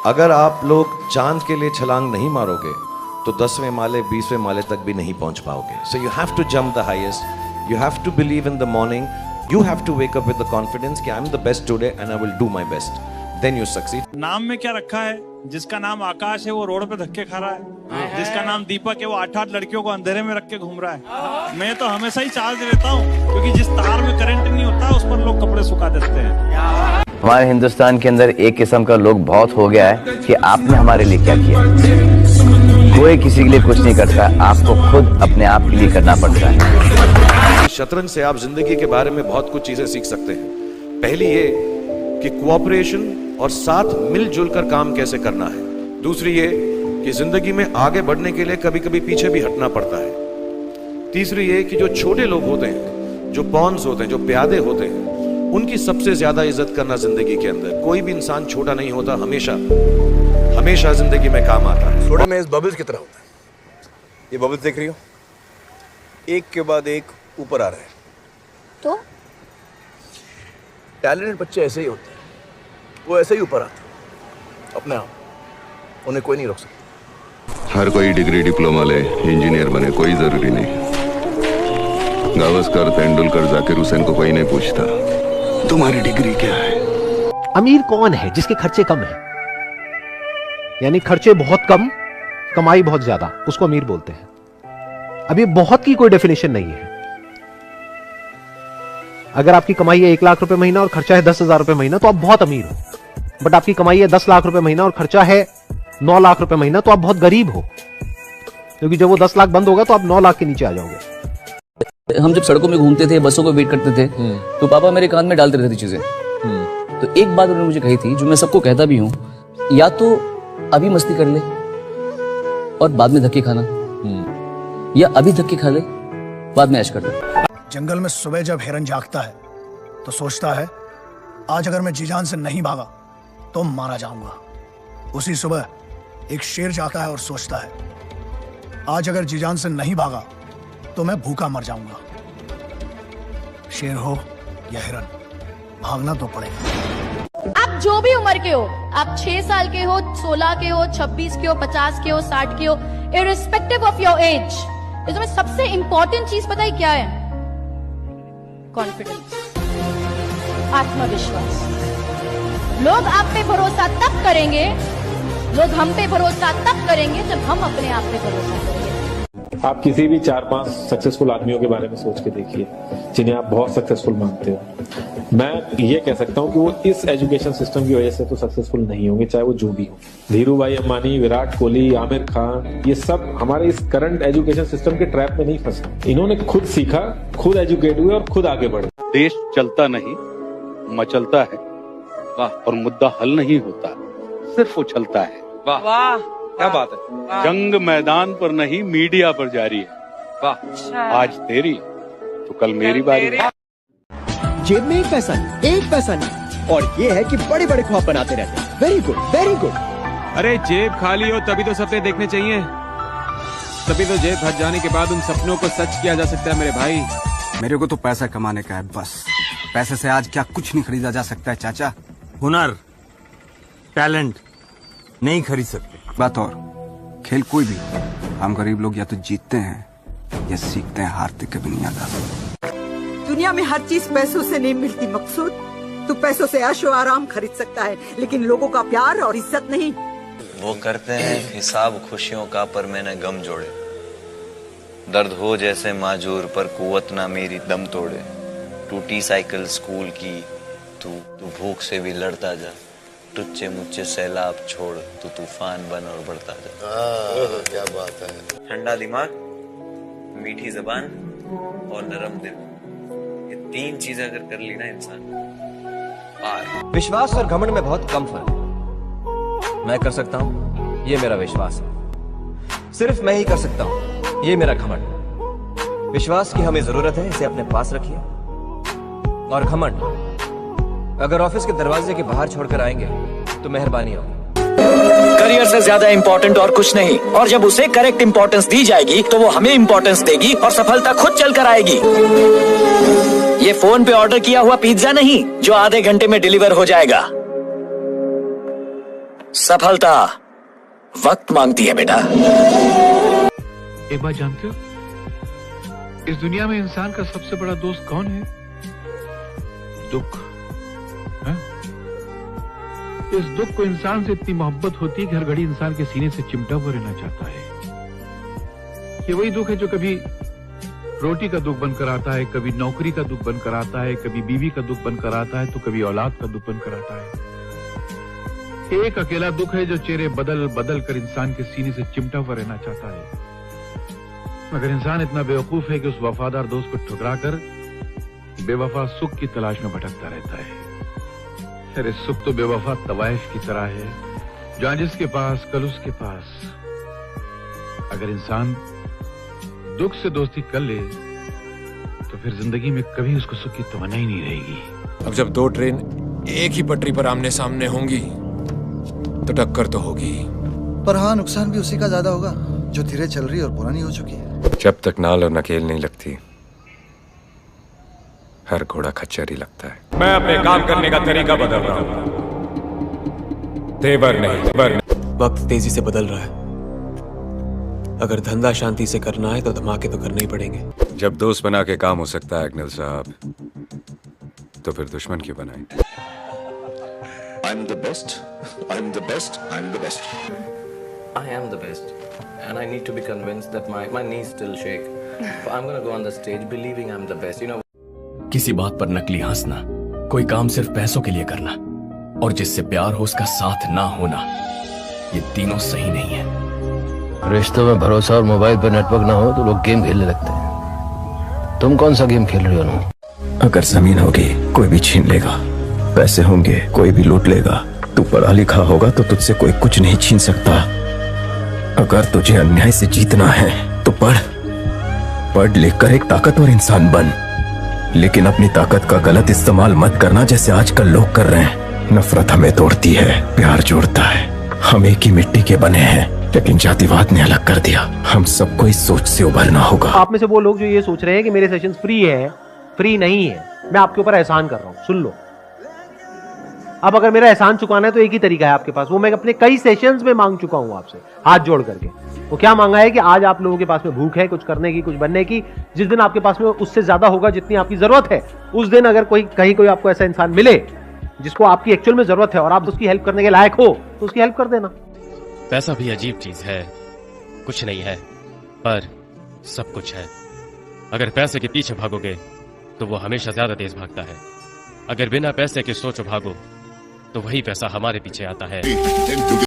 अगर आप लोग चांद के लिए छलांग नहीं मारोगे तो 10वें माले 20वें माले तक भी नहीं पहुंच पाओगे. So you have to jump the highest. You have to believe in the morning. You have to wake up with the confidence कि I'm the best today and I will do my best. Then you succeed. नाम में क्या रखा है? जिसका नाम आकाश है वो रोड पे धक्के खा रहा है. जिसका नाम दीपक है वो 8-8 लड़कियों को अंधेरे में रख के घूम रहा है. मैं तो हमेशा ही चार्ज लेता हूँ क्योंकि जिस तार में करंट नहीं होता उस पर लोग कपड़े सुखा देते हैं. हमारे हिंदुस्तान के अंदर एक किस्म का लोग बहुत हो गया है कि आपने हमारे लिए क्या किया. कोई किसी के लिए कुछ नहीं करता, आपको खुद अपने आप के लिए करना पड़ता है. शतरंज से आप जिंदगी के बारे में बहुत कुछ चीजें सीख सकते हैं. पहली ये कि कोऑपरेशन और साथ मिलजुल कर काम कैसे करना है. दूसरी ये कि जिंदगी में आगे बढ़ने के लिए कभी कभी पीछे भी हटना पड़ता है. तीसरी ये कि जो छोटे लोग होते हैं, जो पॉन्स होते हैं, जो प्यादे होते हैं, उनकी सबसे ज्यादा इज्जत करना जिंदगी के अंदर. कोई भी इंसान छोटा नहीं होता, हमेशा हमेशा जिंदगी में काम आता है. सोडा में इस बबल्स की तरह होता है. ये बबल्स देख रही हो, एक के बाद एक ऊपर आ रहे हैं. तो टैलेंटेड बच्चे ऐसे ही होते हैं, वो ऐसे ही ऊपर आते हैं अपने आप. उन्हें कोई नहीं रोक सकता. हर कोई डिग्री डिप्लोमा ले इंजीनियर बने, कोई जरूरी नहीं. गावस्कर, तेंदुलकर, जाकिर हुसैन को कोई नहीं पूछता तुम्हारी डिग्री क्या है. अमीर कौन है जिसके खर्चे कम है? यानी खर्चे बहुत कम, कमाई बहुत ज्यादा, उसको अमीर बोलते हैं. अब ये बहुत की कोई डेफिनेशन नहीं है. अगर आपकी कमाई है 1 लाख रुपए महीना और खर्चा है 10,000 रुपए महीना तो आप बहुत अमीर हो. बट आपकी कमाई है 10 लाख रुपए महीना और खर्चा है 9 लाख रुपए महीना तो आप बहुत गरीब हो. क्योंकि जब वो 10 लाख बंद होगा तो आप 9 लाख के नीचे आ जाओगे. हम जब सड़कों में घूमते थे, बसों को वेट करते थे, तो पापा मेरे कान में डालते रहते थे चीजें. तो एक बात उन्होंने मुझे कही थी जो मैं सबको कहता भी हूँ, या तो अभी मस्ती कर ले और बाद में धक्के खाना, या अभी धक्के खा ले बाद में ऐश कर ले. जंगल में सुबह जब हिरन जागता है तो सोचता है आज अगर मैं जीजान से नहीं भागा तो मारा जाऊंगा. उसी सुबह एक शेर जाता है और सोचता है आज अगर जीजान से नहीं भागा तो मैं भूखा मर जाऊंगा. शेर हो या हिरन, भागना तो पड़ेगा. आप जो भी उम्र के हो, आप 6 साल के हो, 16 के हो, 26 के हो, 50 के हो, 60 के हो, इररिस्पेक्टिव ऑफ योर एज, इसमें सबसे इंपॉर्टेंट चीज पता है क्या है? कॉन्फिडेंस, आत्मविश्वास. लोग आप पे भरोसा तब करेंगे, लोग हम पे भरोसा तब करेंगे जब हम अपने आप पे भरोसा करेंगे. आप किसी भी 4-5 सक्सेसफुल आदमियों के बारे में सोच के देखिए जिन्हें आप बहुत सक्सेसफुल मानते हो. मैं ये कह सकता हूँ कि वो इस एजुकेशन सिस्टम की वजह से तो सक्सेसफुल नहीं होंगे, चाहे वो जो भी हो. धीरू भाई अंबानी, विराट कोहली, आमिर खान, ये सब हमारे इस करंट एजुकेशन सिस्टम के ट्रैप में नहीं फंसे. इन्होंने खुद सीखा, खुद एजुकेट हुए और खुद आगे बढ़े. देश चलता नहीं मचलता है. वाह. और मुद्दा हल नहीं होता, सिर्फ उछलता है. वाह वाह, क्या बात है. जंग मैदान पर नहीं मीडिया पर जारी है. वाह. आज तेरी तो कल मेरी बारी. जेब में एक पैसा नहीं, और ये है कि बड़े बड़े ख्वाब बनाते रहते हैं. Very good, very good. अरे जेब खाली हो तभी तो सपने देखने चाहिए, तभी तो जेब भर जाने के बाद उन सपनों को सच किया जा सकता है. मेरे भाई, मेरे को तो पैसा कमाने का है बस. पैसे से आज क्या कुछ नहीं खरीदा जा सकता है चाचा. हुनर, टैलेंट नहीं खरीद सकते. बात और, खेल कोई भी, हम गरीब लोग या तो जीतते हैं या सीखते हैं हारते कभी नहीं आता. दुनिया में हर चीज पैसों से नहीं मिलती मकसूद. तू पैसों से ऐशो आराम खरीद सकता है लेकिन लोगों का प्यार और इज्जत नहीं. वो करते हैं हिसाब खुशियों का पर मैंने गम जोड़े. दर्द हो जैसे माजूर पर कुव्वत ना मेरी दम तोड़े. टूटी साइकिल स्कूल की, तू भूख से भी लड़ता जा. टुच्चे मुच्चे सैलाब छोड़, तू तूफान बन और बढ़ता जा. क्या बात है. ठंडा दिमाग, मीठी जबान और नरम दिल, ये 3 चीजें अगर कर ली ना इंसान, पार. विश्वास और घमंड में बहुत कम फर्क है. मैं कर सकता हूँ, ये मेरा विश्वास है. सिर्फ मैं ही कर सकता हूँ, ये मेरा घमंड. विश्वास की हमें जरूरत है, इसे अपने पास रखिए. और घमंड अगर ऑफिस के दरवाजे के बाहर छोड़कर आएंगे तो मेहरबानी होगी. करियर से ज्यादा इम्पोर्टेंट और कुछ नहीं, और जब उसे करेक्ट इम्पोर्टेंस दी जाएगी तो वो हमें इम्पोर्टेंस देगी और सफलता खुद चल कर आएगी. ये फोन पे ऑर्डर किया हुआ पिज्जा नहीं जो आधे घंटे में डिलीवर हो जाएगा. सफलता वक्त मांगती है बेटा। एक बात जानते हो, इस दुनिया में इंसान का सबसे बड़ा दोस्त कौन है? दुख। हाँ? इस दुख को इंसान से इतनी मोहब्बत होती है कि हर घड़ी इंसान के सीने से चिमटा हुआ रहना चाहता है। ये वही दुख है जो कभी रोटी का दुख बनकर आता है, कभी नौकरी का दुख बनकर आता है, कभी बीवी का दुख बनकर आता है, तो कभी औलाद का दुख बनकर आता है। एक अकेला दुख है जो चेहरे बदल बदल कर इंसान के सीने से चिमटा हुआ रहना चाहता है। मगर इंसान इतना बेवकूफ है कि उस वफादार दोस्त को ठुकरा कर बेवफा सुख की तलाश में भटकता रहता है। अरे सुख तो बेवफा तवाइफ की तरह है, जहां जिसके पास कल उसके पास। अगर इंसान दुख से दोस्ती कर ले तो फिर जिंदगी में कभी उसको सुख की तमन्ना ही नहीं रहेगी। अब जब दो ट्रेन एक ही पटरी पर आमने सामने होंगी तो टक्कर तो होगी, पर हाँ, नुकसान भी उसी का ज्यादा होगा जो धीरे चल रही और पुरानी हो चुकी है। जब तक नाल और नकेल नहीं लगती हर घोड़ा खच्चर ही लगता है। मैं अपने काम करने का तरीका बदल रहा हूं, तेवर नहीं। वक्त तेजी से बदल रहा है। अगर धंधा शांति से करना है तो धमाके तो करने ही पड़ेंगे। जब दोस्त बना के काम हो सकता है अग्निल साहब, तो फिर दुश्मन क्यों बनाए? I'm the best. I'm the best. I'm the best. I am the best, and I need to be convinced that my knees still shake. I'm gonna go on the stage believing I'm the best. You know. किसी बात पर नकली हंसना, कोई काम सिर्फ पैसों के लिए करना, और जिससे प्यार हो उसका साथ ना होना, ये तीनों सही नहीं है। रिश्तों में भरोसा और मोबाइल पर नेटवर्क ना हो तो लोग गेम खेलने लगते हैं। तुम कौन सा गेम खेल रहे हो? अगर जमीन होगी कोई भी छीन लेगा, पैसे होंगे कोई भी लूट लेगा, तू पढ़ा लिखा होगा तो तुझसे कोई कुछ नहीं छीन सकता। अगर तुझे अन्याय से जीतना है तो पढ़ लिख कर एक ताकतवर इंसान बन, लेकिन अपनी ताकत का गलत इस्तेमाल मत करना जैसे आजकल लोग कर रहे हैं। नफरत हमें तोड़ती है, प्यार जोड़ता है। हम एक ही मिट्टी के बने हैं, लेकिन जातिवाद ने अलग कर दिया। हम सबको इस सोच से उभरना होगा। आप में से वो लोग जो ये सोच रहे हैं कि मेरे सेशंस फ्री है, फ्री नहीं है। मैं आपके ऊपर एहसान कर रहा हूं, सुन लो। अब अगर मेरा एहसान चुकाना है तो एक ही तरीका है आपके पास, वो मैं अपने कई सेशंस में मांग चुका हूं आपसे हाथ जोड़ करके। वो क्या मांगा है कि आज आप लोगों के पास में भूख है कुछ करने की, कुछ बनने की। जिस दिन आपके पास में उससे ज्यादा होगा जितनी आपकी जरूरत है, उस दिन अगर कहीं कोई आपको ऐसा इंसान मिले जिसको आपकी एक्चुअल में जरूरत है और आप उसकी हेल्प करने के लायक हो, तो उसकी हेल्प कर देना। पैसा भी अजीब चीज है, कुछ नहीं है पर सब कुछ है। अगर पैसे के पीछे भागोगे तो वो हमेशा ज्यादा तेज भागता है। अगर बिना पैसे के सोचो भागो तो वही पैसा हमारे पीछे आता है।